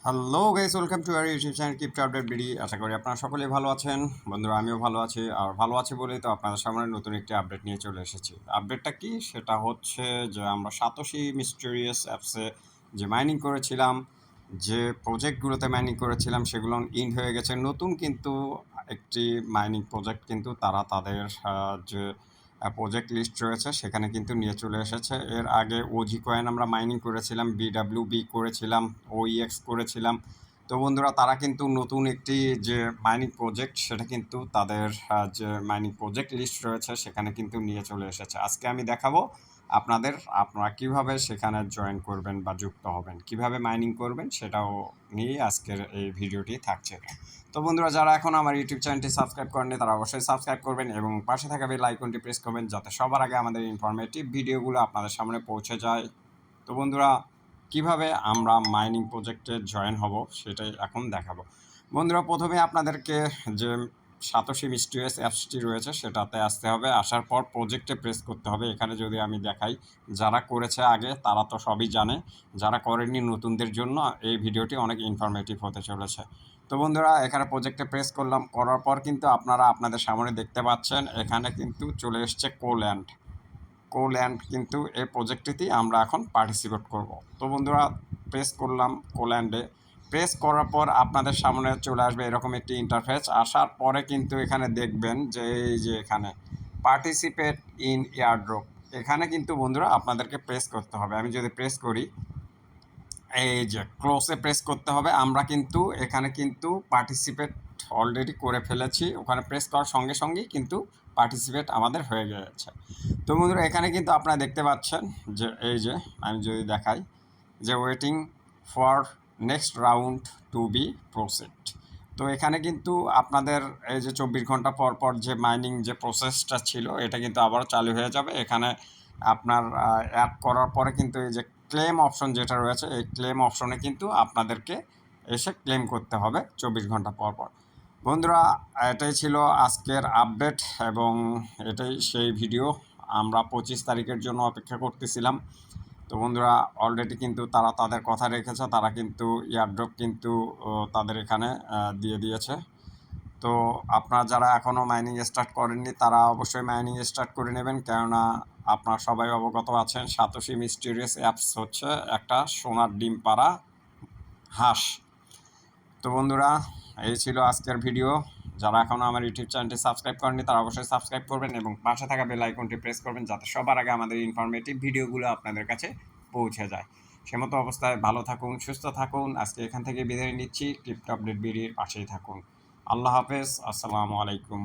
Hello guys, welcome to our YouTube channel crypto update BD. আশা করি আপনারা সকলেই ভালো আছেন। বন্ধুরা, আমিও ভালো আছি। আর ভালো আছি বলেই তো আপনাদের সামনে নতুন একটি আপডেট নিয়ে চলে এসেছি। আপডেটটা কি? সেটা হচ্ছে যে আমরা সাতোশি মিস্টেরিয়াস অ্যাপসে যে মাইনিং করেছিলাম, যে প্রজেক্টগুলোতে মাইনিং করেছিলাম, সেগুলো ইন্ড হয়ে গেছে। নতুন কিন্তু একটি মাইনিং প্রজেক্ট কিন্তু তারা তাদের যে প্রজেক্ট লিস্ট রয়েছে সেখানে কিন্তু নিয়ে চলে এসেছে। এর আগে ওজি কয়েন আমরা মাইনিং করেছিলাম, বিডাব্লিউবি করেছিলাম, ওইএক্স করেছিলাম। তো বন্ধুরা, তারা কিন্তু নতুন একটি যে মাইনিং প্রজেক্ট সেটা কিন্তু তাদের যে মাইনিং প্রজেক্ট লিস্ট রয়েছে সেখানে কিন্তু নিয়ে চলে এসেছে। আজকে আমি দেখাবো আপনারা কিভাবে সেখানে জয়েন করবেন বা যুক্ত হবেন, কিভাবে মাইনিং করবেন সেটাও নিয়ে আজকের এই ভিডিওটি থাকছে। তো বন্ধুরা, যারা এখন আমার ইউটিউব চ্যানেলটি সাবস্ক্রাইব করেননি তারা অবশ্যই সাবস্ক্রাইব করবেন এবং পাশে থাকা বেল আইকনটি প্রেস করবেন যাতে সবার আগে আমাদের ইনফরমেটিভ ভিডিওগুলো আপনাদের সামনে পৌঁছে যায়। তো বন্ধুরা, কিভাবে আমরা মাইনিং প্রজেক্টে জয়েন হব সেটাই এখন দেখাবো। বন্ধুরা, প্রথমে আপনাদেরকে যে সাতোশি মিস্টেরিয়াস অ্যাপসটি রয়েছে সেটাতে আসতে হবে। আসার পর প্রজেক্টে প্রেস করতে হবে। এখানে যদি আমি দেখাই, যারা করেছে আগে তারা তো সবই জানে, যারা করেননি নতুনদের জন্য এই ভিডিওটি অনেক ইনফরমেটিভ হতে চলেছে। তো বন্ধুরা, এখানে প্রজেক্টে প্রেস করলাম, করার পর কিন্তু আপনারা আপনাদের সামনে দেখতে পাচ্ছেন এখানে কিন্তু চলে এসছে কোল্যান্ড কিন্তু এই প্রজেক্টটিতেই আমরা এখন পার্টিসিপেট করব। তো বন্ধুরা, প্রেস করলাম কোল্যান্ডে। প্রেস করার পর আপনাদের সামনে চলে আসবে এরকম একটি ইন্টারফেস। আসার পরে কিন্তু এখানে দেখবেন যে এই যে এখানে পার্টিসিপেট ইন এয়ারড্রপ, এখানে কিন্তু বন্ধুরা আপনাদেরকে প্রেস করতে হবে। আমি যদি প্রেস করি, এই যে ক্লোজে প্রেস করতে হবে। আমরা কিন্তু এখানে কিন্তু পার্টিসিপেট অলরেডি করে ফেলেছি। ওখানে প্রেস করার সঙ্গে সঙ্গেই কিন্তু পার্টিসিপেট আমাদের হয়ে গেছে। তো বন্ধুরা, এখানে কিন্তু আপনারা দেখতে পাচ্ছেন যে এই যে আমি যদি দেখাই যে waiting for next round to be proceed. তো এখানে কিন্তু আপনাদের এই যে 24 ঘন্টা পর পর যে মাইনিং যে প্রসেসটা ছিল এটা কিন্তু আবারও চালু হয়ে যাবে। এখানে আপনার অ্যাড করার পরে কিন্তু এই যে ক্লেম অপশন যেটা রয়েছে এই ক্লেম অপশনে কিন্তু আপনাদেরকে এসে ক্লেম করতে হবে 24 ঘন্টা পর পর। বন্ধুরা, এটাই ছিল আজকের আপডেট এবং এটাই সেই ভিডিও। আমরা 25 তারিখের জন্য অপেক্ষা করতেছিলাম। তো বন্ধুরা, অলরেডি কিন্তু তারা তাদের কথা রেখেছে, তারা কিন্তু এয়ারড্রপ কিন্তু তাদের এখানে দিয়ে দিয়েছে। তো আপনারা যারা এখনও মাইনিং স্টার্ট করেননি তারা অবশ্যই মাইনিং স্টার্ট করে নেবেন, কেননা আপনারা সবাই অবগত আছেন সাতোশি মিস্টেরিয়াস অ্যাপস হচ্ছে একটা সোনার ডিম পাড়া হাঁস। তো বন্ধুরা, এই ছিল আজকের ভিডিও। যারা এখনও আমার ইউটিউব চ্যানেলটি সাবস্ক্রাইব করেননি তারা অবশ্যই সাবস্ক্রাইব করবেন এবং পাশে থাকা বেল আইকনটি প্রেস করবেন যাতে সবার আগে আমাদের ইনফরমেটিভ ভিডিওগুলো আপনাদের কাছে পৌঁছে যায়। সেমতো অবস্থায় ভালো থাকুন, সুস্থ থাকুন। আজকে এখান থেকে বিদায় নিচ্ছি। ক্রিপ্টো আপডেট বিডির পাশেই থাকুন। আল্লাহ হাফেজ, আসসালামু আলাইকুম।